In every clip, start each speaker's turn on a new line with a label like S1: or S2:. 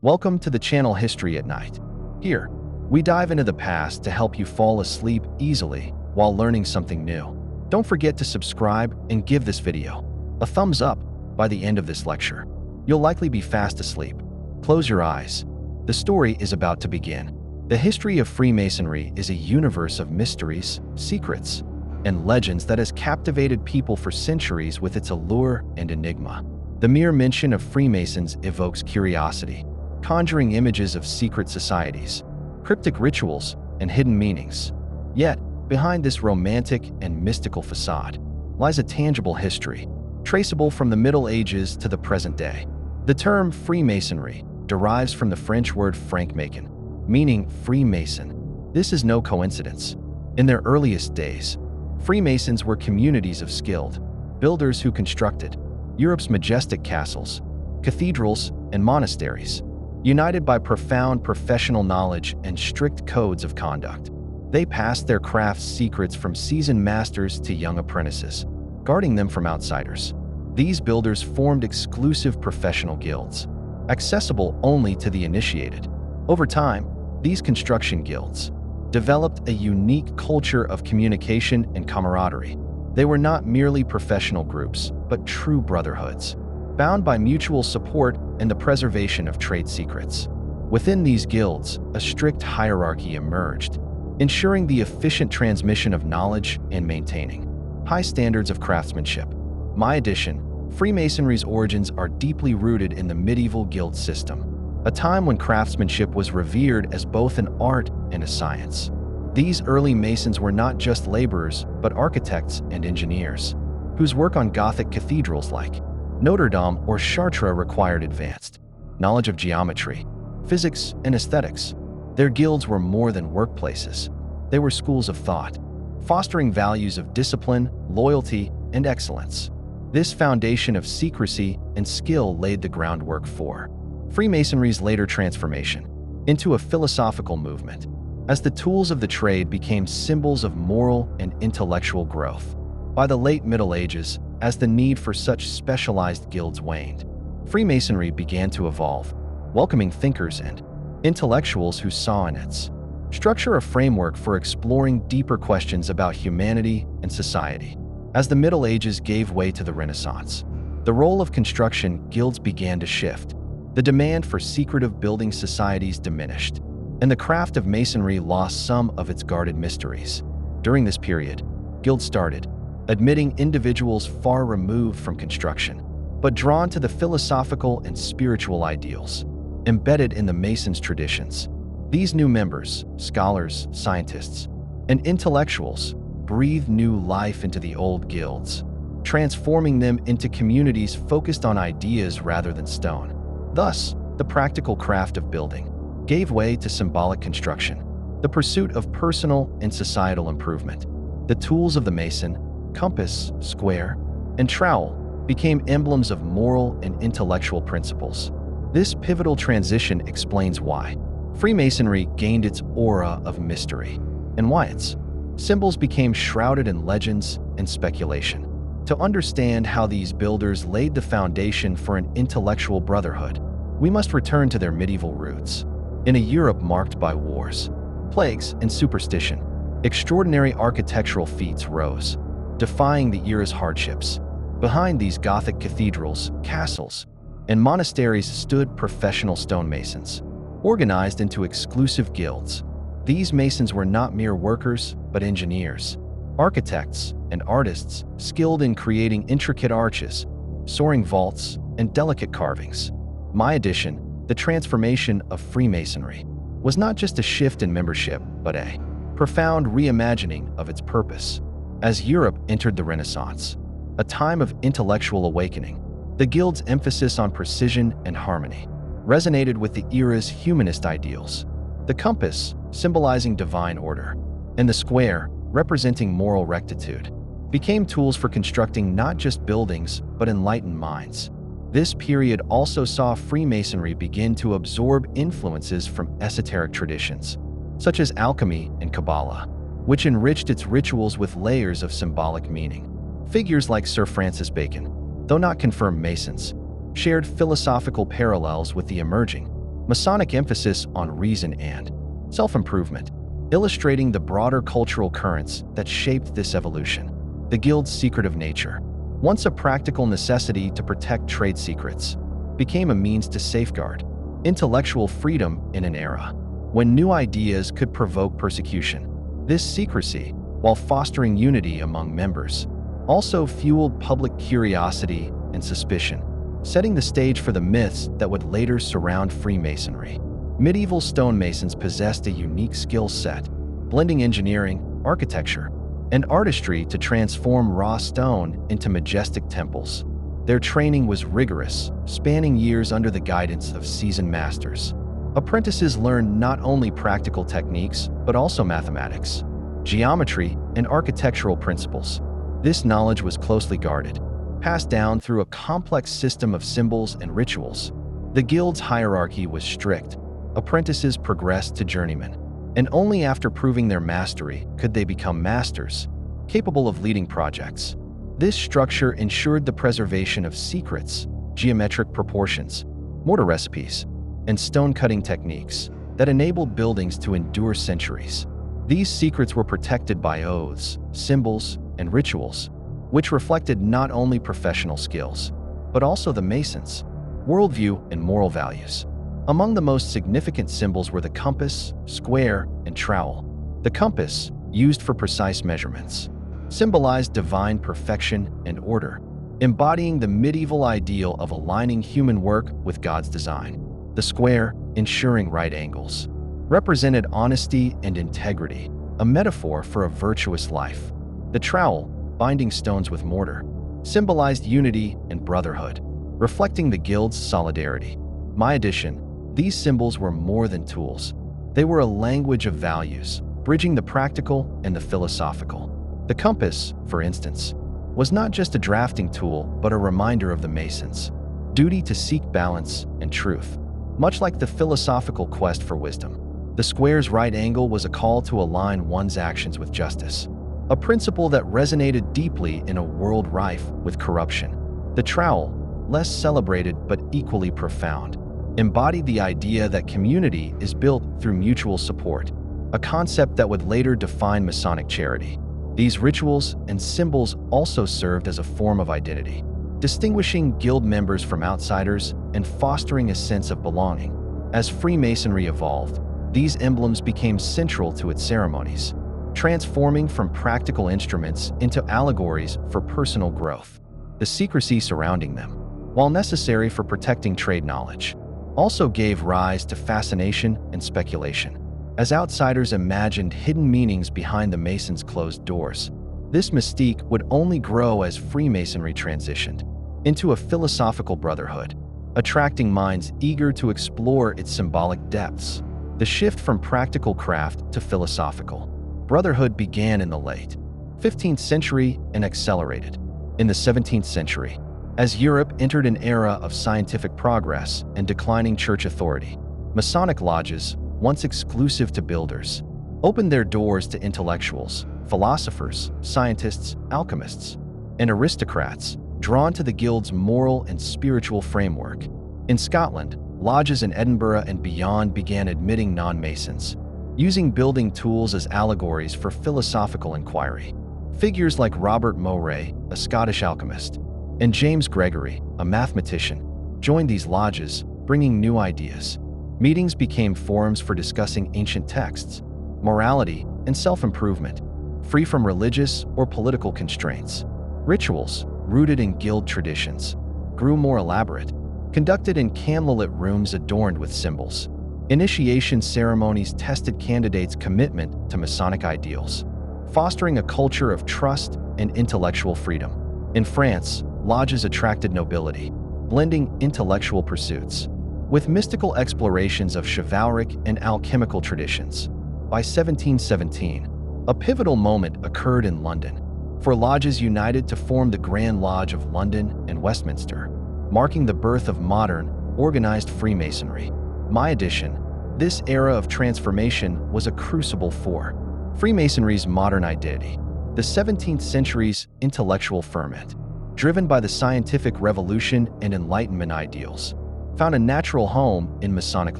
S1: Welcome to the channel History at Night. Here, we dive into the past to help you fall asleep easily while learning something new. Don't forget to subscribe and give this video a thumbs up. By the end of this lecture, you'll likely be fast asleep. Close your eyes. The story is about to begin. The history of Freemasonry is a universe of mysteries, secrets, and legends that has captivated people for centuries with its allure and enigma. The mere mention of Freemasons evokes curiosity, conjuring images of secret societies, cryptic rituals, and hidden meanings. Yet, behind this romantic and mystical facade lies a tangible history, traceable from the Middle Ages to the present day. The term Freemasonry derives from the French word francmaçon, meaning Freemason. This is no coincidence. In their earliest days, Freemasons were communities of skilled builders who constructed Europe's majestic castles, cathedrals, and monasteries. United by profound professional knowledge and strict codes of conduct, they passed their craft's secrets from seasoned masters to young apprentices, guarding them from outsiders. These builders formed exclusive professional guilds, accessible only to the initiated. Over time, these construction guilds developed a unique culture of communication and camaraderie. They were not merely professional groups, but true brotherhoods, bound by mutual support and the preservation of trade secrets. Within these guilds, a strict hierarchy emerged, ensuring the efficient transmission of knowledge and maintaining high standards of craftsmanship. My edition, Freemasonry's origins are deeply rooted in the medieval guild system, a time when craftsmanship was revered as both an art and a science. These early Masons were not just laborers, but architects and engineers, whose work on Gothic cathedrals like Notre Dame or Chartres required advanced knowledge of geometry, physics, and aesthetics. Their guilds were more than workplaces. They were schools of thought, fostering values of discipline, loyalty, and excellence. This foundation of secrecy and skill laid the groundwork for Freemasonry's later transformation into a philosophical movement, as the tools of the trade became symbols of moral and intellectual growth. By the late Middle Ages, as the need for such specialized guilds waned, Freemasonry began to evolve, welcoming thinkers and intellectuals who saw in its structure a framework for exploring deeper questions about humanity and society. As the Middle Ages gave way to the Renaissance, the role of construction guilds began to shift. The demand for secretive building societies diminished, and the craft of masonry lost some of its guarded mysteries. During this period, guilds started admitting individuals far removed from construction, but drawn to the philosophical and spiritual ideals embedded in the Masons' traditions. These new members, scholars, scientists, and intellectuals, breathed new life into the old guilds, transforming them into communities focused on ideas rather than stone. Thus, the practical craft of building gave way to symbolic construction, the pursuit of personal and societal improvement. The tools of the Mason, compass, square, and trowel, became emblems of moral and intellectual principles. This pivotal transition explains why Freemasonry gained its aura of mystery, and why its symbols became shrouded in legends and speculation. To understand how these builders laid the foundation for an intellectual brotherhood, we must return to their medieval roots. In a Europe marked by wars, plagues, and superstition, extraordinary architectural feats rose, defying the era's hardships. Behind these Gothic cathedrals, castles, and monasteries stood professional stonemasons, organized into exclusive guilds. These masons were not mere workers, but engineers, architects, and artists skilled in creating intricate arches, soaring vaults, and delicate carvings. My edition, the transformation of Freemasonry, was not just a shift in membership, but a profound reimagining of its purpose. As Europe entered the Renaissance, a time of intellectual awakening, the guild's emphasis on precision and harmony resonated with the era's humanist ideals. The compass, symbolizing divine order, and the square, representing moral rectitude, became tools for constructing not just buildings, but enlightened minds. This period also saw Freemasonry begin to absorb influences from esoteric traditions, such as alchemy and Kabbalah, which enriched its rituals with layers of symbolic meaning. Figures like Sir Francis Bacon, though not confirmed Masons, shared philosophical parallels with the emerging Masonic emphasis on reason and self-improvement, illustrating the broader cultural currents that shaped this evolution. The Guild's secretive nature, once a practical necessity to protect trade secrets, became a means to safeguard intellectual freedom in an era when new ideas could provoke persecution. This secrecy, while fostering unity among members, also fueled public curiosity and suspicion, setting the stage for the myths that would later surround Freemasonry. Medieval stonemasons possessed a unique skill set, blending engineering, architecture, and artistry to transform raw stone into majestic temples. Their training was rigorous, spanning years under the guidance of seasoned masters. Apprentices learned not only practical techniques, but also mathematics, geometry, and architectural principles. This knowledge was closely guarded, passed down through a complex system of symbols and rituals. The Guild's hierarchy was strict. Apprentices progressed to journeymen, and only after proving their mastery could they become masters, capable of leading projects. This structure ensured the preservation of secrets, geometric proportions, mortar recipes, and stone-cutting techniques that enabled buildings to endure centuries. These secrets were protected by oaths, symbols, and rituals, which reflected not only professional skills, but also the Masons' worldview and moral values. Among the most significant symbols were the compass, square, and trowel. The compass, used for precise measurements, symbolized divine perfection and order, embodying the medieval ideal of aligning human work with God's design. The square, ensuring right angles, represented honesty and integrity, a metaphor for a virtuous life. The trowel, binding stones with mortar, symbolized unity and brotherhood, reflecting the Guild's solidarity. My addition, these symbols were more than tools. They were a language of values, bridging the practical and the philosophical. The compass, for instance, was not just a drafting tool, but a reminder of the Masons' duty to seek balance and truth. Much like the philosophical quest for wisdom, the square's right angle was a call to align one's actions with justice, a principle that resonated deeply in a world rife with corruption. The trowel, less celebrated but equally profound, embodied the idea that community is built through mutual support, a concept that would later define Masonic charity. These rituals and symbols also served as a form of identity, distinguishing Guild members from outsiders and fostering a sense of belonging. As Freemasonry evolved, these emblems became central to its ceremonies, transforming from practical instruments into allegories for personal growth. The secrecy surrounding them, while necessary for protecting trade knowledge, also gave rise to fascination and speculation. As outsiders imagined hidden meanings behind the Masons' closed doors, this mystique would only grow as Freemasonry transitioned into a philosophical brotherhood, attracting minds eager to explore its symbolic depths. The shift from practical craft to philosophical brotherhood began in the late 15th century and accelerated in the 17th century. As Europe entered an era of scientific progress and declining church authority, Masonic lodges, once exclusive to builders, opened their doors to intellectuals, philosophers, scientists, alchemists, and aristocrats drawn to the Guild's moral and spiritual framework. In Scotland, lodges in Edinburgh and beyond began admitting non-Masons, using building tools as allegories for philosophical inquiry. Figures like Robert Moray, a Scottish alchemist, and James Gregory, a mathematician, joined these lodges, bringing new ideas. Meetings became forums for discussing ancient texts, morality, and self-improvement, free from religious or political constraints. Rituals, rooted in Guild traditions, grew more elaborate, conducted in candlelit rooms adorned with symbols. Initiation ceremonies tested candidates' commitment to Masonic ideals, fostering a culture of trust and intellectual freedom. In France, lodges attracted nobility, blending intellectual pursuits with mystical explorations of chivalric and alchemical traditions. By 1717, a pivotal moment occurred in London, for lodges united to form the Grand Lodge of London and Westminster, marking the birth of modern, organized Freemasonry. My addition, this era of transformation was a crucible for Freemasonry's modern identity. The 17th century's intellectual ferment, driven by the scientific revolution and Enlightenment ideals, found a natural home in Masonic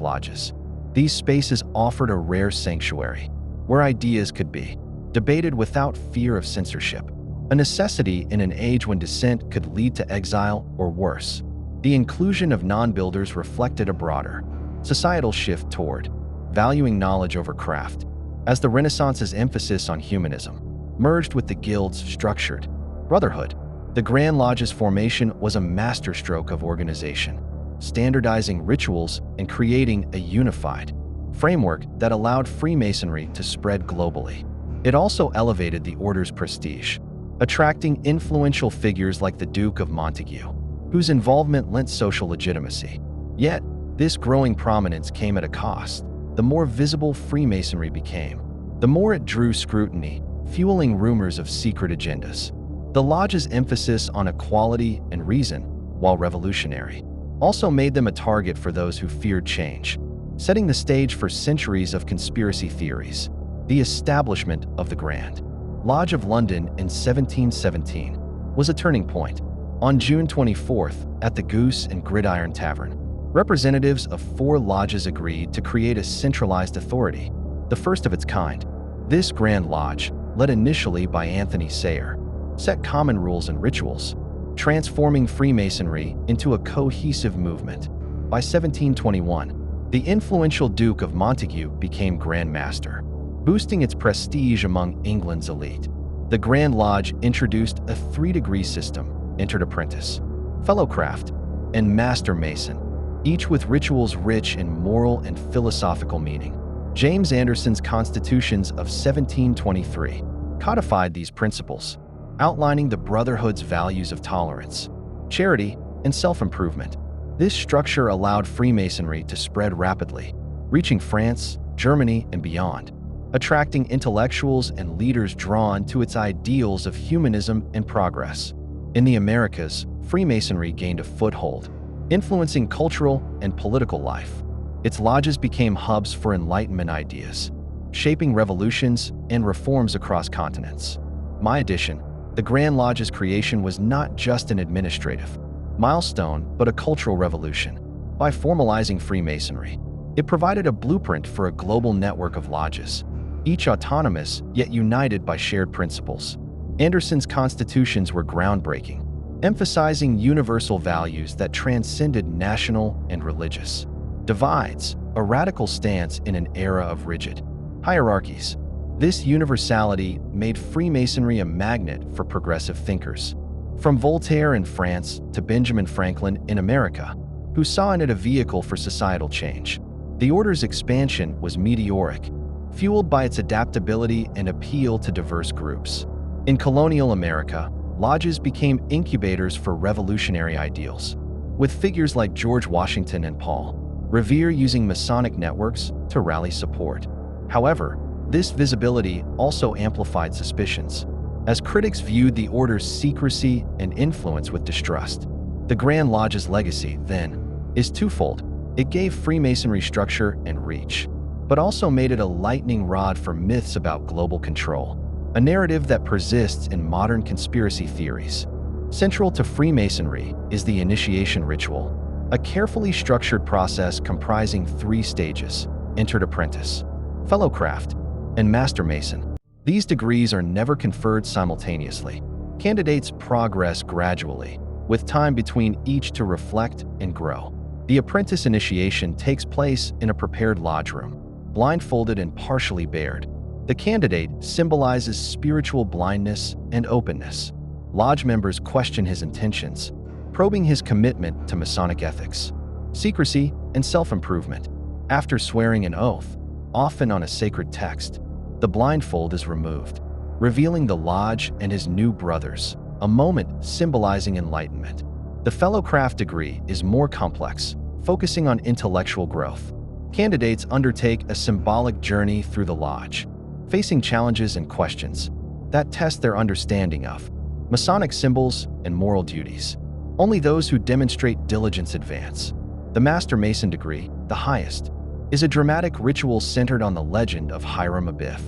S1: lodges. These spaces offered a rare sanctuary where ideas could be debated without fear of censorship, a necessity in an age when dissent could lead to exile or worse. The inclusion of non-builders reflected a broader societal shift toward valuing knowledge over craft, as the Renaissance's emphasis on humanism merged with the guild's structured brotherhood. The Grand Lodge's formation was a masterstroke of organization, standardizing rituals and creating a unified framework that allowed Freemasonry to spread globally. It also elevated the order's prestige, attracting influential figures like the Duke of Montague, whose involvement lent social legitimacy. Yet, this growing prominence came at a cost. The more visible Freemasonry became, the more it drew scrutiny, fueling rumors of secret agendas. The lodge's emphasis on equality and reason, while revolutionary, also made them a target for those who feared change, setting the stage for centuries of conspiracy theories. The establishment of the Grand Lodge of London in 1717 was a turning point. On June 24th, at the Goose and Gridiron Tavern, representatives of 4 lodges agreed to create a centralized authority, the first of its kind. This Grand Lodge, led initially by Anthony Sayer, set common rules and rituals, transforming Freemasonry into a cohesive movement. By 1721, the influential Duke of Montague became Grand Master, boosting its prestige among England's elite. The Grand Lodge introduced a 3-degree system: entered apprentice, fellowcraft, and master mason, each with rituals rich in moral and philosophical meaning. James Anderson's Constitutions of 1723 codified these principles, outlining the Brotherhood's values of tolerance, charity, and self-improvement. This structure allowed Freemasonry to spread rapidly, reaching France, Germany, and beyond, attracting intellectuals and leaders drawn to its ideals of humanism and progress. In the Americas, Freemasonry gained a foothold, influencing cultural and political life. Its lodges became hubs for Enlightenment ideas, shaping revolutions and reforms across continents. My addition, the Grand Lodge's creation was not just an administrative milestone, but a cultural revolution. By formalizing Freemasonry, it provided a blueprint for a global network of lodges, each autonomous yet united by shared principles. Anderson's constitutions were groundbreaking, emphasizing universal values that transcended national and religious divides, a radical stance in an era of rigid hierarchies. This universality made Freemasonry a magnet for progressive thinkers, from Voltaire in France to Benjamin Franklin in America, who saw in it a vehicle for societal change. The order's expansion was meteoric, fueled by its adaptability and appeal to diverse groups. In colonial America, lodges became incubators for revolutionary ideals, with figures like George Washington and Paul Revere using Masonic networks to rally support. However, this visibility also amplified suspicions, as critics viewed the order's secrecy and influence with distrust. The Grand Lodge's legacy, then, is twofold. It gave Freemasonry structure and reach, but also made it a lightning rod for myths about global control, a narrative that persists in modern conspiracy theories. Central to Freemasonry is the initiation ritual, a carefully structured process comprising 3 stages: entered apprentice, fellowcraft, and master mason. These degrees are never conferred simultaneously. Candidates progress gradually, with time between each to reflect and grow. The apprentice initiation takes place in a prepared lodge room, blindfolded and partially bared. The candidate symbolizes spiritual blindness and openness. Lodge members question his intentions, probing his commitment to Masonic ethics, secrecy, and self-improvement. After swearing an oath, often on a sacred text, the blindfold is removed, revealing the lodge and his new brothers, a moment symbolizing enlightenment. The fellowcraft degree is more complex, focusing on intellectual growth. Candidates undertake a symbolic journey through the lodge, facing challenges and questions that test their understanding of Masonic symbols and moral duties. Only those who demonstrate diligence advance. The Master Mason degree, the highest, is a dramatic ritual centered on the legend of Hiram Abiff,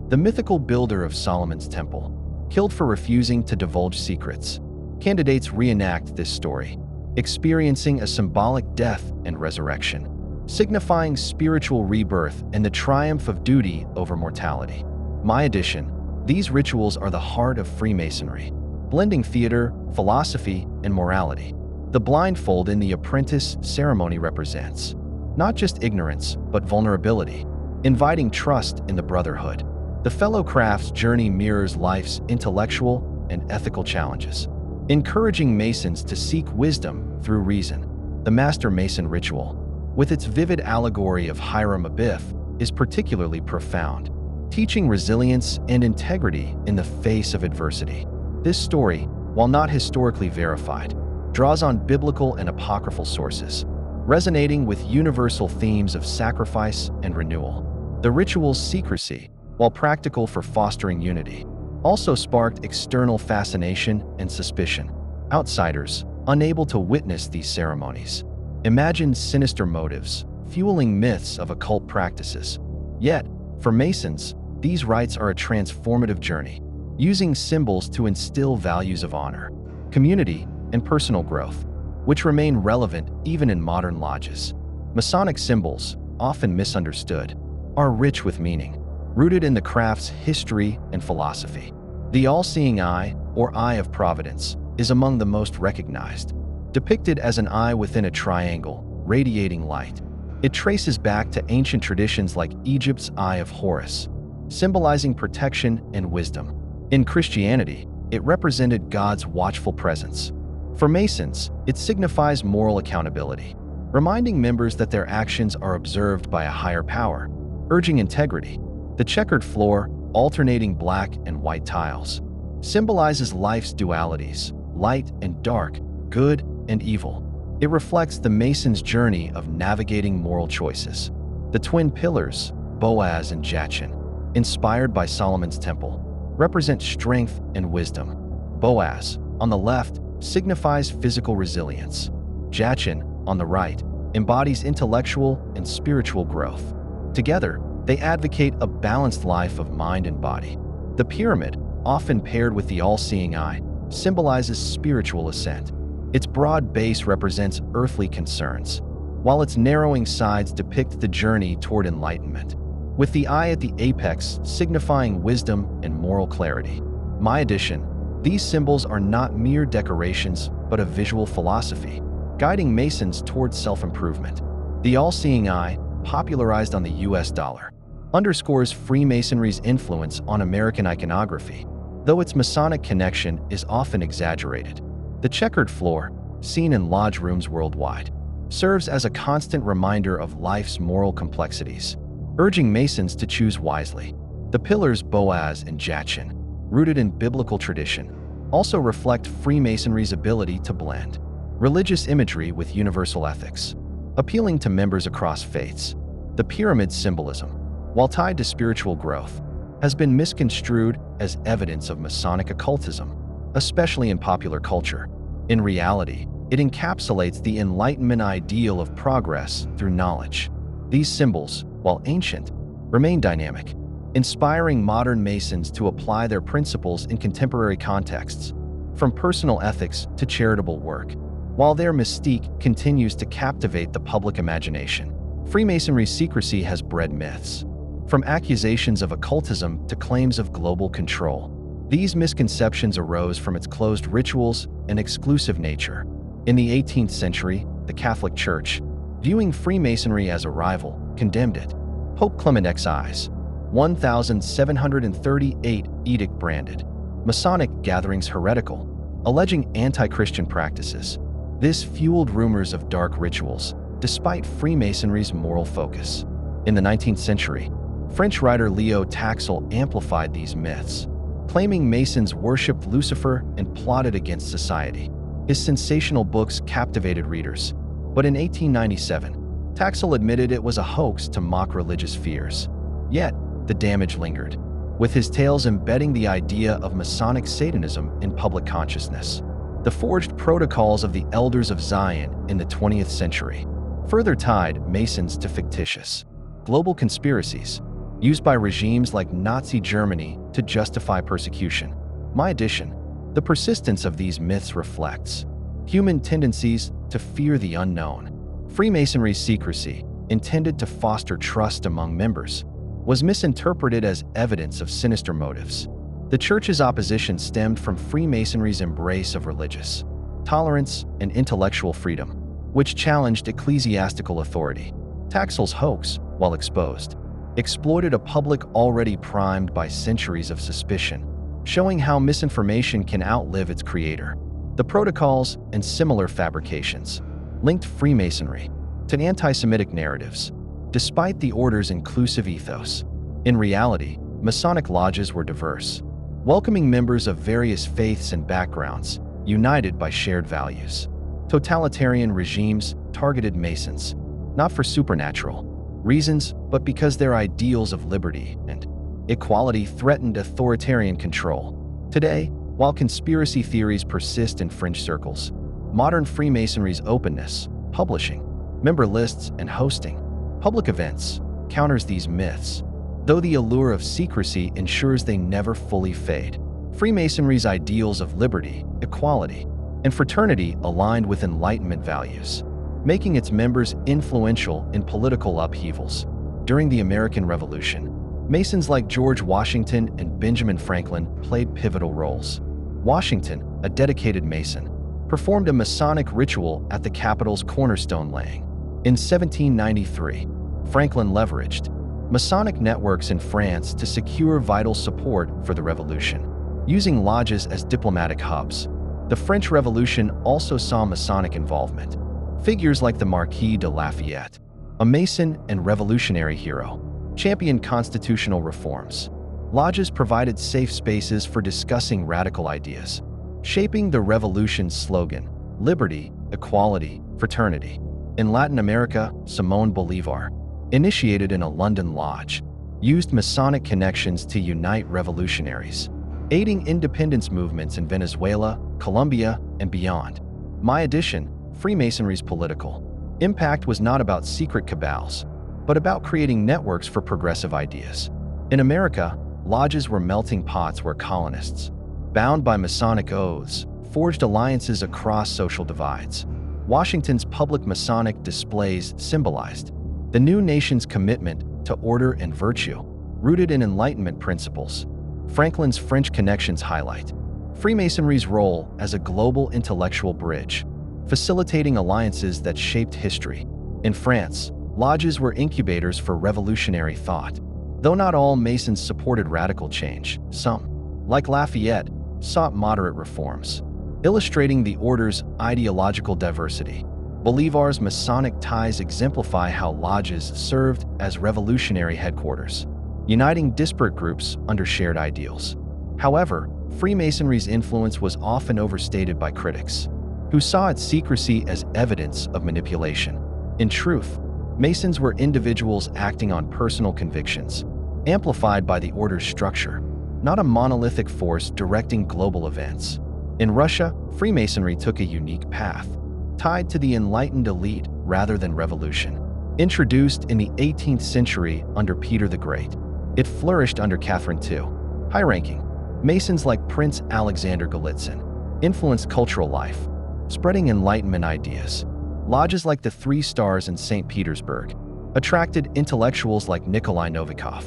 S1: the mythical builder of Solomon's temple, killed for refusing to divulge secrets. Candidates reenact this story, experiencing a symbolic death and resurrection, signifying spiritual rebirth and the triumph of duty over mortality. My addition, these rituals are the heart of Freemasonry, blending theater, philosophy, and morality. The blindfold in the apprentice ceremony represents not just ignorance, but vulnerability, inviting trust in the Brotherhood. The fellow craft's journey mirrors life's intellectual and ethical challenges, encouraging Masons to seek wisdom through reason. The Master Mason ritual, with its vivid allegory of Hiram Abiff, is particularly profound, teaching resilience and integrity in the face of adversity. This story, while not historically verified, draws on biblical and apocryphal sources, resonating with universal themes of sacrifice and renewal. The ritual's secrecy, while practical for fostering unity, also sparked external fascination and suspicion. Outsiders, unable to witness these ceremonies, imagined sinister motives, fueling myths of occult practices. Yet, for Masons, these rites are a transformative journey, using symbols to instill values of honor, community, and personal growth, which remain relevant even in modern lodges. Masonic symbols, often misunderstood, are rich with meaning, rooted in the craft's history and philosophy. The all-seeing eye, or Eye of Providence, is among the most recognized. Depicted as an eye within a triangle, radiating light, it traces back to ancient traditions like Egypt's Eye of Horus, symbolizing protection and wisdom. In Christianity, it represented God's watchful presence. For Masons, it signifies moral accountability, reminding members that their actions are observed by a higher power, urging integrity. The checkered floor, alternating black and white tiles, symbolizes life's dualities, light and dark, good and evil. It reflects the Mason's journey of navigating moral choices. The twin pillars, Boaz and Jachin, inspired by Solomon's temple, represent strength and wisdom. Boaz, on the left, signifies physical resilience. Jachin, on the right, embodies intellectual and spiritual growth. Together, they advocate a balanced life of mind and body. The pyramid, often paired with the all-seeing eye, symbolizes spiritual ascent. Its broad base represents earthly concerns, while its narrowing sides depict the journey toward enlightenment, with the eye at the apex signifying wisdom and moral clarity. My addition, these symbols are not mere decorations, but a visual philosophy, guiding Masons towards self-improvement. The all-seeing eye, popularized on the US dollar, underscores Freemasonry's influence on American iconography, though its Masonic connection is often exaggerated. The checkered floor, seen in lodge rooms worldwide, serves as a constant reminder of life's moral complexities, urging Masons to choose wisely. The pillars Boaz and Jachin, rooted in biblical tradition, also reflect Freemasonry's ability to blend religious imagery with universal ethics, appealing to members across faiths. The pyramid symbolism, while tied to spiritual growth, has been misconstrued as evidence of Masonic occultism, especially in popular culture. In reality, it encapsulates the Enlightenment ideal of progress through knowledge. These symbols, while ancient, remain dynamic, inspiring modern Masons to apply their principles in contemporary contexts, from personal ethics to charitable work. While their mystique continues to captivate the public imagination, Freemasonry's secrecy has bred myths, from accusations of occultism to claims of global control. These misconceptions arose from its closed rituals and exclusive nature. In the 18th century, the Catholic Church, viewing Freemasonry as a rival, condemned it. Pope Clement Xi's 1738 edict branded Masonic gatherings heretical, alleging anti-Christian practices. This fueled rumors of dark rituals, despite Freemasonry's moral focus. In the 19th century, French writer Leo Taxil amplified these myths, claiming Masons worshipped Lucifer and plotted against society. His sensational books captivated readers, but in 1897, Taxil admitted it was a hoax to mock religious fears. Yet, the damage lingered, with his tales embedding the idea of Masonic Satanism in public consciousness. The forged protocols of the Elders of Zion in the 20th century further tied Masons to fictitious global conspiracies used by regimes like Nazi Germany to justify persecution. My addition, the persistence of these myths reflects human tendencies to fear the unknown. Freemasonry's secrecy, intended to foster trust among members, was misinterpreted as evidence of sinister motives. The Church's opposition stemmed from Freemasonry's embrace of religious tolerance and intellectual freedom, which challenged ecclesiastical authority. Taxil's hoax, while exposed, exploited a public already primed by centuries of suspicion, showing how misinformation can outlive its creator. The protocols and similar fabrications linked Freemasonry to anti-Semitic narratives, despite the order's inclusive ethos. In reality, Masonic lodges were diverse, welcoming members of various faiths and backgrounds, united by shared values. Totalitarian regimes targeted Masons, not for supernatural reasons, but because their ideals of liberty and equality threatened authoritarian control. Today, while conspiracy theories persist in fringe circles, modern Freemasonry's openness, publishing, member lists, and hosting public events counters these myths, though the allure of secrecy ensures they never fully fade. Freemasonry's ideals of liberty, equality, and fraternity aligned with Enlightenment values, making its members influential in political upheavals. During the American Revolution, Masons like George Washington and Benjamin Franklin played pivotal roles. Washington, a dedicated Mason, performed a Masonic ritual at the Capitol's cornerstone laying. In 1793, Franklin leveraged Masonic networks in France to secure vital support for the revolution, using lodges as diplomatic hubs. The French Revolution also saw Masonic involvement. Figures like the Marquis de Lafayette, a Mason and revolutionary hero, championed constitutional reforms. Lodges provided safe spaces for discussing radical ideas, shaping the revolution's slogan, liberty, equality, fraternity. In Latin America, Simón Bolívar, initiated in a London lodge, used Masonic connections to unite revolutionaries, aiding independence movements in Venezuela, Colombia, and beyond. My addition, Freemasonry's political impact was not about secret cabals, but about creating networks for progressive ideas. In America, lodges were melting pots where colonists, bound by Masonic oaths, forged alliances across social divides. Washington's public Masonic displays symbolized the new nation's commitment to order and virtue, rooted in Enlightenment principles. Franklin's French connections highlight Freemasonry's role as a global intellectual bridge, facilitating alliances that shaped history. In France, lodges were incubators for revolutionary thought. Though not all Masons supported radical change, some, like Lafayette, sought moderate reforms, illustrating the order's ideological diversity. Bolívar's Masonic ties exemplify how lodges served as revolutionary headquarters, uniting disparate groups under shared ideals. However, Freemasonry's influence was often overstated by critics, who saw its secrecy as evidence of manipulation. In truth, Masons were individuals acting on personal convictions, amplified by the order's structure, not a monolithic force directing global events. In Russia, Freemasonry took a unique path, tied to the enlightened elite rather than revolution. Introduced in the 18th century under Peter the Great, it flourished under Catherine II. High-ranking Masons like Prince Alexander Golitsyn influenced cultural life, spreading Enlightenment ideas. Lodges like the Three Stars in St. Petersburg attracted intellectuals like Nikolai Novikov,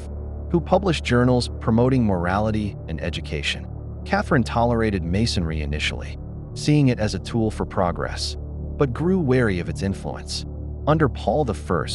S1: who published journals promoting morality and education. Catherine tolerated Masonry initially, seeing it as a tool for progress, but grew wary of its influence. Under Paul I,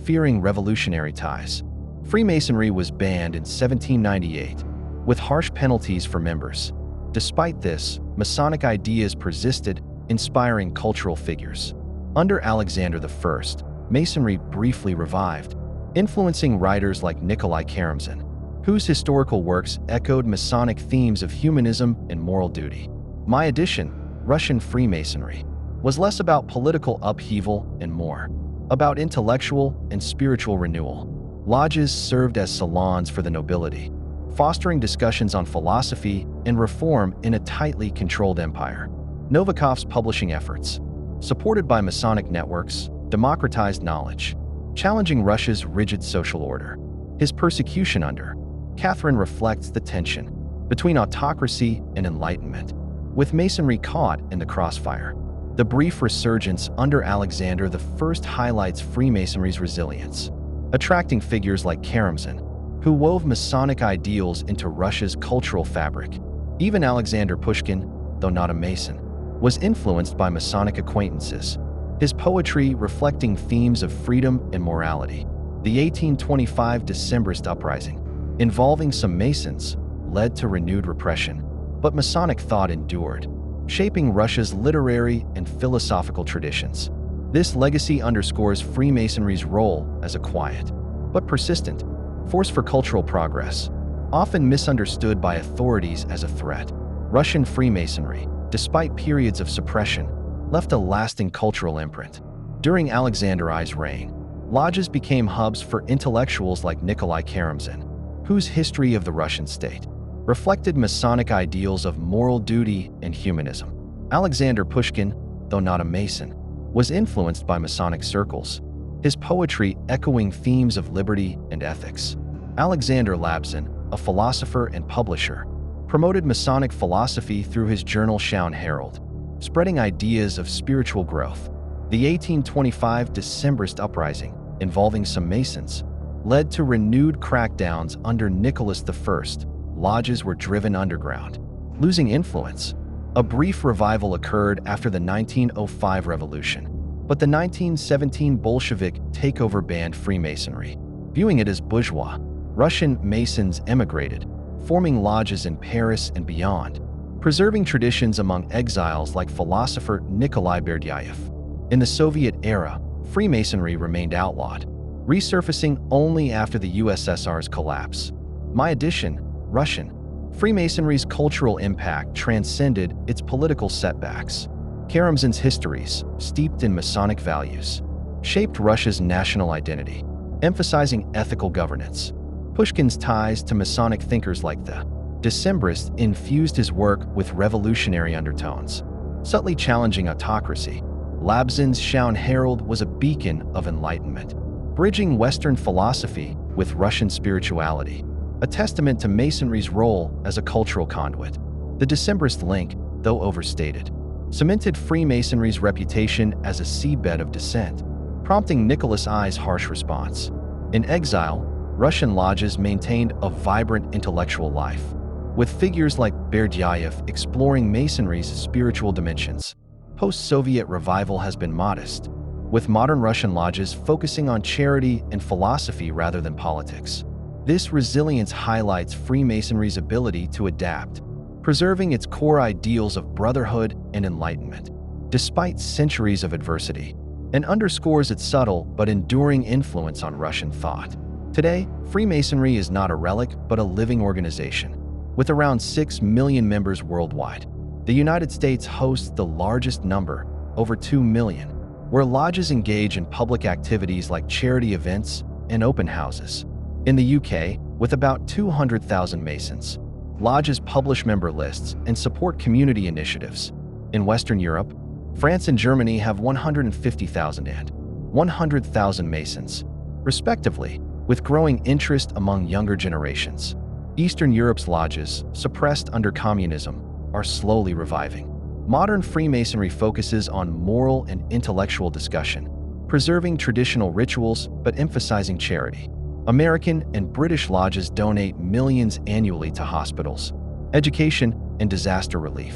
S1: fearing revolutionary ties, Freemasonry was banned in 1798, with harsh penalties for members. Despite this, Masonic ideas persisted, inspiring cultural figures. Under Alexander I, Masonry briefly revived, influencing writers like Nikolai Karamzin, whose historical works echoed Masonic themes of humanism and moral duty. My addition, Russian Freemasonry, was less about political upheaval and more about intellectual and spiritual renewal. Lodges served as salons for the nobility, fostering discussions on philosophy and reform in a tightly controlled empire. Novikov's publishing efforts, supported by Masonic networks, democratized knowledge, challenging Russia's rigid social order. His persecution under Catherine reflects the tension between autocracy and enlightenment, with Masonry caught in the crossfire. The brief resurgence under Alexander I highlights Freemasonry's resilience, attracting figures like Karamzin, who wove Masonic ideals into Russia's cultural fabric. Even Alexander Pushkin, though not a Mason, was influenced by Masonic acquaintances, his poetry reflecting themes of freedom and morality. The 1825 Decembrist uprising, involving some Masons, led to renewed repression, but Masonic thought endured, shaping Russia's literary and philosophical traditions. This legacy underscores Freemasonry's role as a quiet, but persistent, force for cultural progress, often misunderstood by authorities as a threat. Russian Freemasonry, despite periods of suppression, left a lasting cultural imprint. During Alexander I's reign, lodges became hubs for intellectuals like Nikolai Karamzin, whose history of the Russian state reflected Masonic ideals of moral duty and humanism. Alexander Pushkin, though not a Mason, was influenced by Masonic circles, his poetry echoing themes of liberty and ethics. Alexander Labzin, a philosopher and publisher, promoted Masonic philosophy through his journal Shaun Herald, spreading ideas of spiritual growth. The 1825 Decembrist uprising, involving some Masons, led to renewed crackdowns under Nicholas I. Lodges were driven underground, losing influence. A brief revival occurred after the 1905 revolution, but the 1917 Bolshevik takeover banned Freemasonry. Viewing it as bourgeois, Russian Masons emigrated, forming lodges in Paris and beyond, preserving traditions among exiles like philosopher Nikolai Berdyaev. In the Soviet era, Freemasonry remained outlawed, resurfacing only after the USSR's collapse. My edition, Russian Freemasonry's cultural impact transcended its political setbacks. Karamzin's histories, steeped in Masonic values, shaped Russia's national identity, emphasizing ethical governance. Pushkin's ties to Masonic thinkers like the Decembrists infused his work with revolutionary undertones, subtly challenging autocracy. Labzin's Shaun Herald was a beacon of enlightenment, bridging Western philosophy with Russian spirituality, a testament to Masonry's role as a cultural conduit. The Decembrist link, though overstated, cemented Freemasonry's reputation as a seedbed of dissent, prompting Nicholas I's harsh response. In exile, Russian lodges maintained a vibrant intellectual life, with figures like Berdyaev exploring Masonry's spiritual dimensions. Post-Soviet revival has been modest, with modern Russian lodges focusing on charity and philosophy rather than politics. This resilience highlights Freemasonry's ability to adapt, preserving its core ideals of brotherhood and enlightenment, despite centuries of adversity, and underscores its subtle but enduring influence on Russian thought. Today, Freemasonry is not a relic but a living organization. With around 6 million members worldwide, the United States hosts the largest number, over 2 million, where lodges engage in public activities like charity events and open houses. In the UK, with about 200,000 Masons, lodges publish member lists and support community initiatives. In Western Europe, France and Germany have 150,000 and 100,000 Masons, respectively, with growing interest among younger generations. Eastern Europe's lodges, suppressed under communism, are slowly reviving. Modern Freemasonry focuses on moral and intellectual discussion, preserving traditional rituals but emphasizing charity. American and British lodges donate millions annually to hospitals, education, and disaster relief.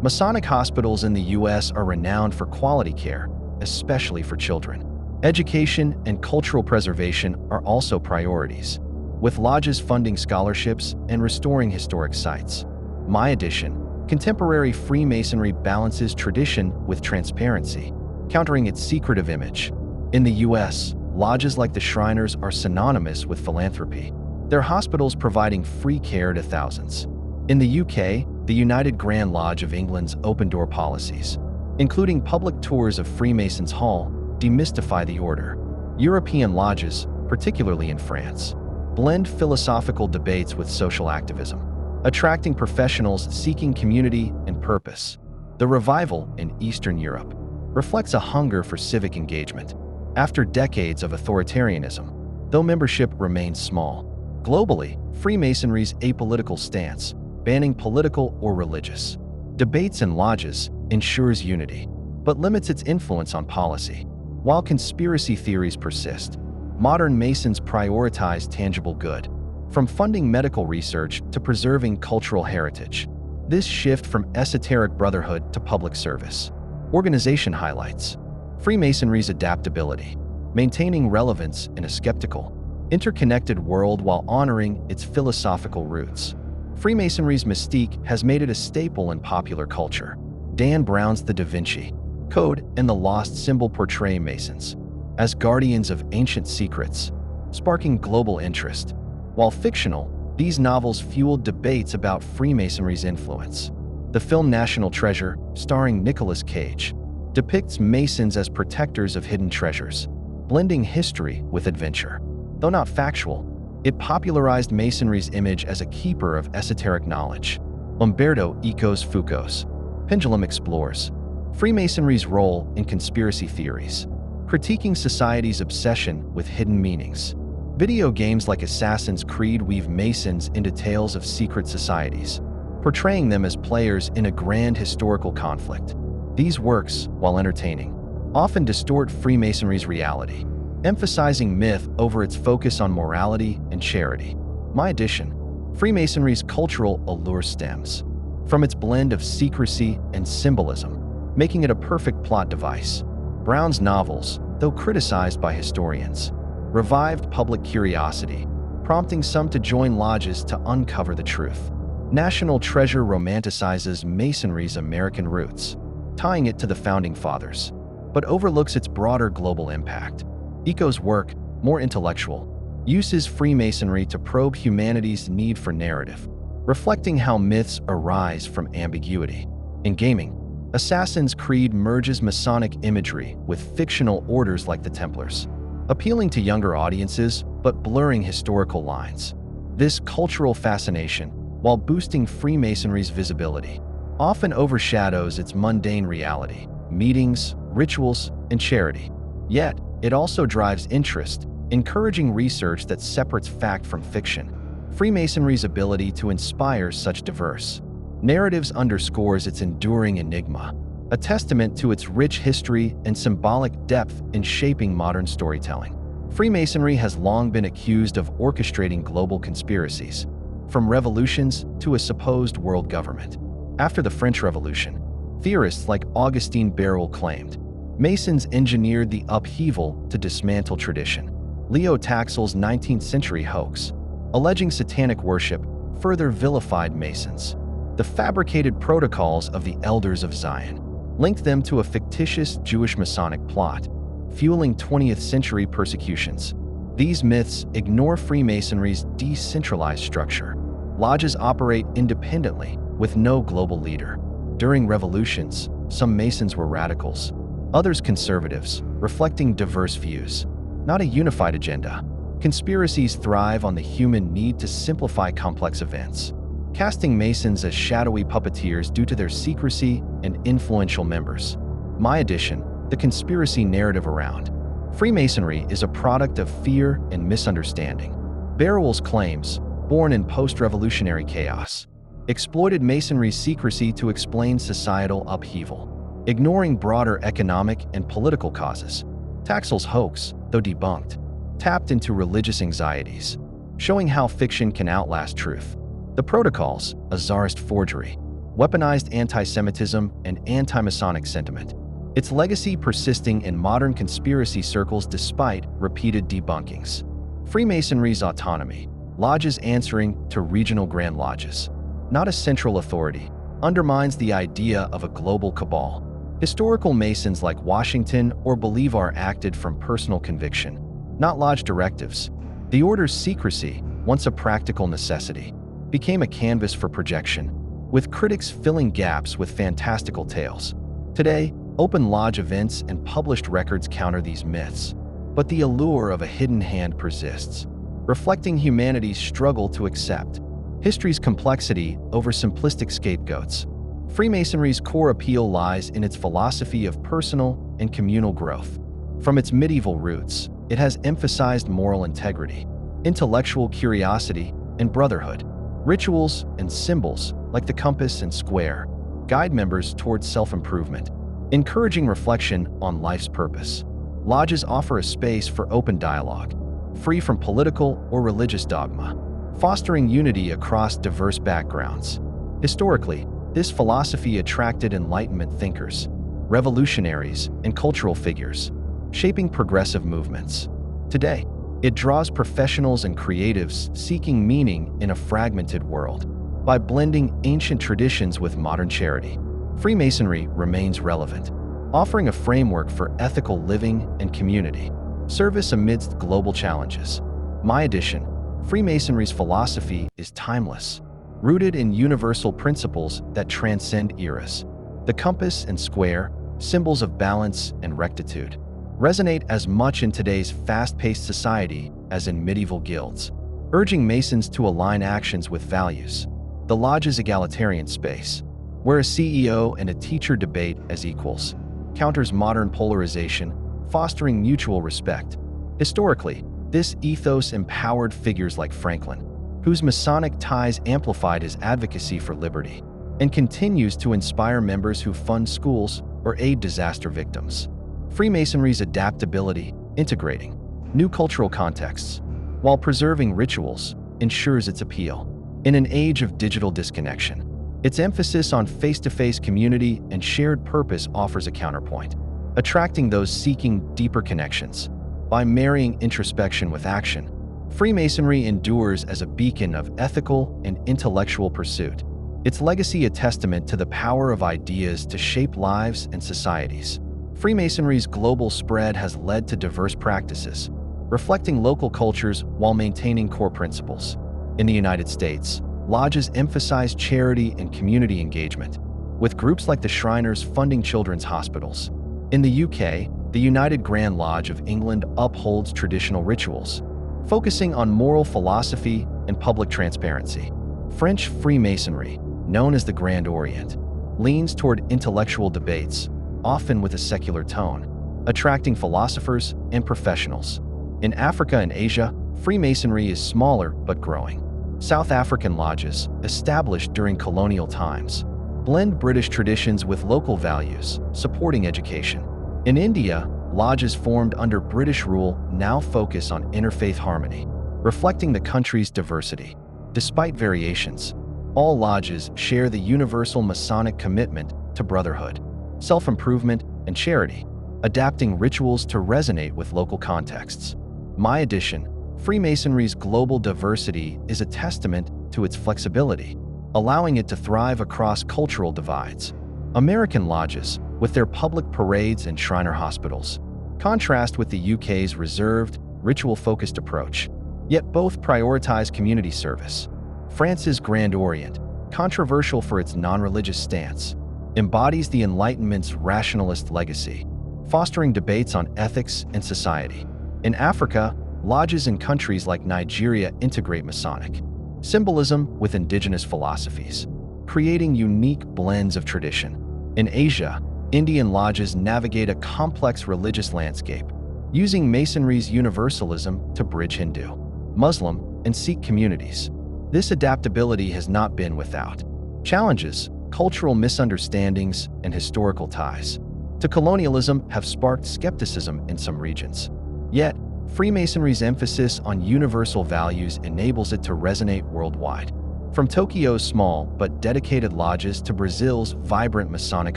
S1: Masonic hospitals in the U.S. are renowned for quality care, especially for children. Education and cultural preservation are also priorities, with lodges funding scholarships and restoring historic sites. My edition, contemporary Freemasonry balances tradition with transparency, countering its secretive image. In the U.S., lodges like the Shriners are synonymous with philanthropy, their hospitals providing free care to thousands. In the UK, the United Grand Lodge of England's open-door policies, including public tours of Freemasons Hall, demystify the order. European lodges, particularly in France, blend philosophical debates with social activism, attracting professionals seeking community and purpose. The revival in Eastern Europe reflects a hunger for civic engagement. After decades of authoritarianism, though membership remains small, globally, Freemasonry's apolitical stance, banning political or religious debates in lodges, ensures unity. but limits its influence on policy. While conspiracy theories persist, modern Masons prioritize tangible good, from funding medical research to preserving cultural heritage. This shift from esoteric brotherhood to public service. Organization highlights Freemasonry's adaptability, maintaining relevance in a skeptical, interconnected world while honoring its philosophical roots. Freemasonry's mystique has made it a staple in popular culture. Dan Brown's The Da Vinci Code and the Lost Symbol portray Masons as guardians of ancient secrets, sparking global interest. While fictional, these novels fueled debates about Freemasonry's influence. The film National Treasure, starring Nicolas Cage, depicts Masons as protectors of hidden treasures, blending history with adventure. Though not factual, it popularized Masonry's image as a keeper of esoteric knowledge. Umberto Eco's Foucault's Pendulum explores Freemasonry's role in conspiracy theories, critiquing society's obsession with hidden meanings. Video games like Assassin's Creed weave Masons into tales of secret societies, portraying them as players in a grand historical conflict. These works, while entertaining, often distort Freemasonry's reality, emphasizing myth over its focus on morality and charity. My addition, Freemasonry's cultural allure stems from its blend of secrecy and symbolism, making it a perfect plot device. Brown's novels, though criticized by historians, revived public curiosity, prompting some to join lodges to uncover the truth. National Treasure romanticizes Masonry's American roots, tying it to the Founding Fathers, but overlooks its broader global impact. Eco's work, more intellectual, uses Freemasonry to probe humanity's need for narrative, reflecting how myths arise from ambiguity. In gaming, Assassin's Creed merges Masonic imagery with fictional orders like the Templars, appealing to younger audiences but blurring historical lines. This cultural fascination, while boosting Freemasonry's visibility, often overshadows its mundane reality, meetings, rituals, and charity. Yet, it also drives interest, encouraging research that separates fact from fiction. Freemasonry's ability to inspire such diverse narratives underscores its enduring enigma, a testament to its rich history and symbolic depth in shaping modern storytelling. Freemasonry has long been accused of orchestrating global conspiracies, from revolutions to a supposed world government. After the French Revolution, theorists like Augustin Barruel claimed Masons engineered the upheaval to dismantle tradition. Leo Taxil's 19th century hoax, alleging satanic worship, further vilified Masons. The fabricated protocols of the Elders of Zion linked them to a fictitious Jewish Masonic plot, fueling 20th century persecutions. These myths ignore Freemasonry's decentralized structure. Lodges operate independently, with no global leader. During revolutions, some Masons were radicals, others conservatives, reflecting diverse views, not a unified agenda. Conspiracies thrive on the human need to simplify complex events, casting Masons as shadowy puppeteers due to their secrecy and influential members. My addition, the conspiracy narrative around Freemasonry is a product of fear and misunderstanding. Barruel's claims, born in post-revolutionary chaos, exploited Masonry's secrecy to explain societal upheaval, ignoring broader economic and political causes. Taxil's hoax, though debunked, tapped into religious anxieties, showing how fiction can outlast truth. The Protocols, a Tsarist forgery, weaponized anti-Semitism and anti-Masonic sentiment, its legacy persisting in modern conspiracy circles despite repeated debunkings. Freemasonry's autonomy, lodges answering to regional grand lodges, not a central authority, undermines the idea of a global cabal. Historical Masons like Washington or Bolivar acted from personal conviction, not lodge directives. The order's secrecy, once a practical necessity, became a canvas for projection, with critics filling gaps with fantastical tales. Today, open lodge events and published records counter these myths, but the allure of a hidden hand persists, reflecting humanity's struggle to accept history's complexity over simplistic scapegoats. Freemasonry's core appeal lies in its philosophy of personal and communal growth. From its medieval roots, it has emphasized moral integrity, intellectual curiosity, and brotherhood. Rituals and symbols, like the compass and square, guide members towards self-improvement. encouraging reflection on life's purpose. Lodges offer a space for open dialogue, free from political or religious dogma, fostering unity across diverse backgrounds. Historically, this philosophy attracted Enlightenment thinkers, revolutionaries, and cultural figures, shaping progressive movements. Today, it draws professionals and creatives seeking meaning in a fragmented world. By blending ancient traditions with modern charity, Freemasonry remains relevant, offering a framework for ethical living and community service amidst global challenges. My edition, Freemasonry's philosophy is timeless, rooted in universal principles that transcend eras. The compass and square, symbols of balance and rectitude, resonate as much in today's fast-paced society as in medieval guilds, urging Masons to align actions with values. The Lodge's egalitarian space, where a CEO and a teacher debate as equals, counters modern polarization, fostering mutual respect. Historically, this ethos empowered figures like Franklin, whose Masonic ties amplified his advocacy for liberty, and continues to inspire members who fund schools or aid disaster victims. Freemasonry's adaptability, integrating new cultural contexts while preserving rituals, ensures its appeal. In an age of digital disconnection, its emphasis on face-to-face community and shared purpose offers a counterpoint, attracting those seeking deeper connections. By marrying introspection with action, Freemasonry endures as a beacon of ethical and intellectual pursuit, its legacy a testament to the power of ideas to shape lives and societies. Freemasonry's global spread has led to diverse practices, reflecting local cultures while maintaining core principles. In the United States, lodges emphasize charity and community engagement, with groups like the Shriners funding children's hospitals. In the UK, the United Grand Lodge of England upholds traditional rituals, focusing on moral philosophy and public transparency. French Freemasonry, known as the Grand Orient, leans toward intellectual debates, often with a secular tone, attracting philosophers and professionals. In Africa and Asia, Freemasonry is smaller but growing. South African lodges, established during colonial times, blend British traditions with local values, supporting education. In India, lodges formed under British rule now focus on interfaith harmony, reflecting the country's diversity. Despite variations, all lodges share the universal Masonic commitment to brotherhood, self-improvement, and charity, adapting rituals to resonate with local contexts. My edition, Freemasonry's global diversity is a testament to its flexibility, allowing it to thrive across cultural divides. American lodges, with their public parades and Shriner hospitals, contrast with the UK's reserved, ritual-focused approach, yet both prioritize community service. France's Grand Orient, controversial for its non-religious stance, embodies the Enlightenment's rationalist legacy, fostering debates on ethics and society. In Africa, lodges in countries like Nigeria integrate Masonic symbolism with indigenous philosophies, creating unique blends of tradition. In Asia, Indian lodges navigate a complex religious landscape, using Masonry's universalism to bridge Hindu, Muslim, and Sikh communities. This adaptability has not been without challenges. Cultural misunderstandings and historical ties to colonialism have sparked skepticism in some regions. Yet, Freemasonry's emphasis on universal values enables it to resonate worldwide. From Tokyo's small but dedicated lodges to Brazil's vibrant Masonic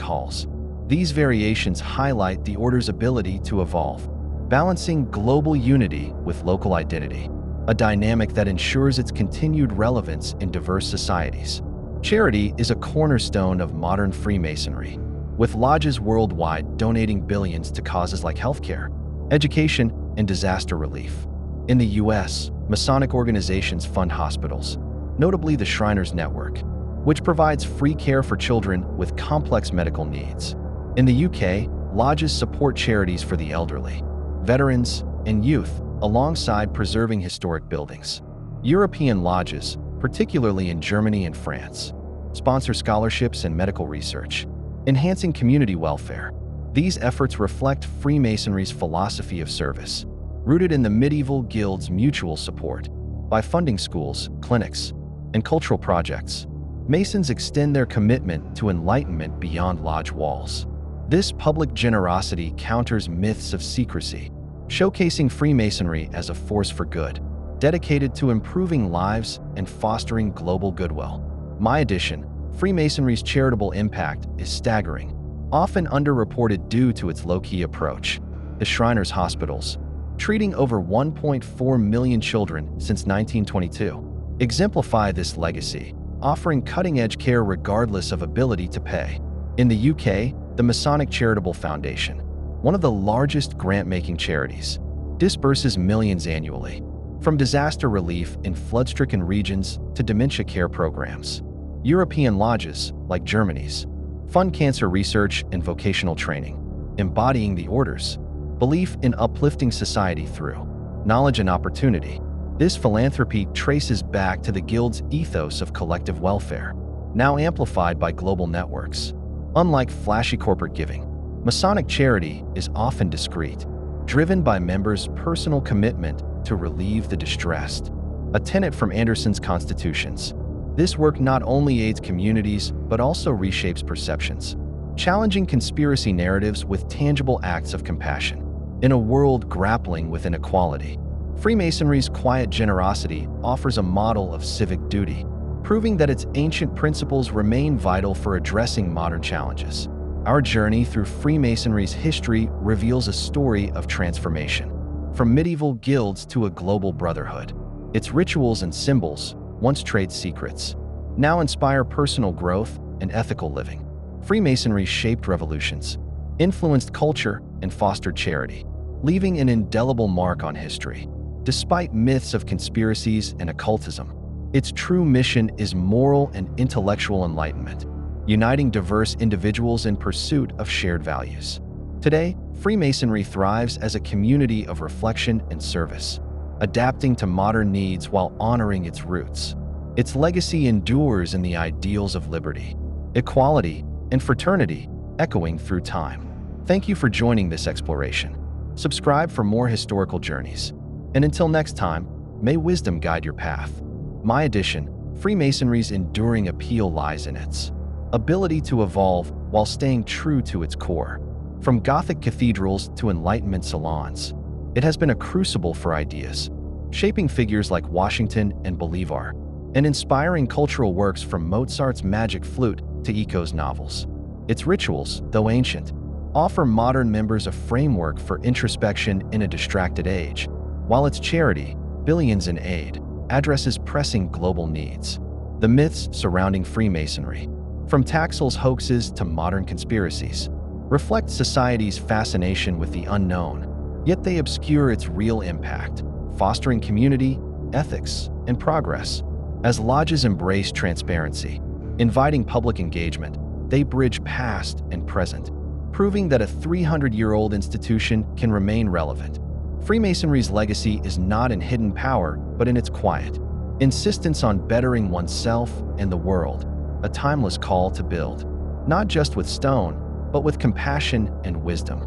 S1: halls, these variations highlight the order's ability to evolve, balancing global unity with local identity, a dynamic that ensures its continued relevance in diverse societies. Charity is a cornerstone of modern Freemasonry, with lodges worldwide donating billions to causes like healthcare, education, and disaster relief. In the US, Masonic organizations fund hospitals, notably the Shriners Network, which provides free care for children with complex medical needs. In the UK, lodges support charities for the elderly, veterans, and youth, alongside preserving historic buildings. European lodges, particularly in Germany and France, sponsor scholarships and medical research, enhancing community welfare. These efforts reflect Freemasonry's philosophy of service, rooted in the medieval guild's mutual support. By funding schools, clinics, and cultural projects, Masons extend their commitment to enlightenment beyond lodge walls. This public generosity counters myths of secrecy, showcasing Freemasonry as a force for good, dedicated to improving lives and fostering global goodwill. My addition, Freemasonry's charitable impact is staggering, often underreported due to its low-key approach. The Shriners Hospitals, treating over 1.4 million children since 1922, exemplify this legacy, offering cutting-edge care regardless of ability to pay. In the UK, the Masonic Charitable Foundation, one of the largest grant-making charities, disburses millions annually, from disaster relief in flood-stricken regions to dementia care programs. European lodges, like Germany's, fund cancer research and vocational training, embodying the order's belief in uplifting society through knowledge and opportunity. This philanthropy traces back to the Guild's ethos of collective welfare, now amplified by global networks. Unlike flashy corporate giving, Masonic charity is often discreet, driven by members' personal commitment to relieve the distressed. A tenet from Anderson's Constitutions, this work not only aids communities but also reshapes perceptions, challenging conspiracy narratives with tangible acts of compassion. In a world grappling with inequality, Freemasonry's quiet generosity offers a model of civic duty, proving that its ancient principles remain vital for addressing modern challenges. Our journey through Freemasonry's history reveals a story of transformation, from medieval guilds to a global brotherhood. Its rituals and symbols, once trade secrets, now inspire personal growth and ethical living. Freemasonry shaped revolutions, influenced culture, and fostered charity, leaving an indelible mark on history. Despite myths of conspiracies and occultism, its true mission is moral and intellectual enlightenment, uniting diverse individuals in pursuit of shared values. Today, Freemasonry thrives as a community of reflection and service, adapting to modern needs while honoring its roots. Its legacy endures in the ideals of liberty, equality, and fraternity, echoing through time. Thank you for joining this exploration. Subscribe for more historical journeys. And until next time, may wisdom guide your path. My addition, Freemasonry's enduring appeal lies in its ability to evolve while staying true to its core. From Gothic cathedrals to Enlightenment salons, it has been a crucible for ideas, shaping figures like Washington and Bolivar, and inspiring cultural works from Mozart's Magic Flute to Eco's novels. Its rituals, though ancient, offer modern members a framework for introspection in a distracted age, while its charity, Billions in Aid, addresses pressing global needs. The myths surrounding Freemasonry, from Taxil's hoaxes to modern conspiracies, reflect society's fascination with the unknown, yet they obscure its real impact, fostering community, ethics, and progress. As lodges embrace transparency, inviting public engagement, they bridge past and present, proving that a 300-year-old institution can remain relevant. Freemasonry's legacy is not in hidden power, but in its quiet insistence on bettering oneself and the world, a timeless call to build, not just with stone, but with compassion and wisdom.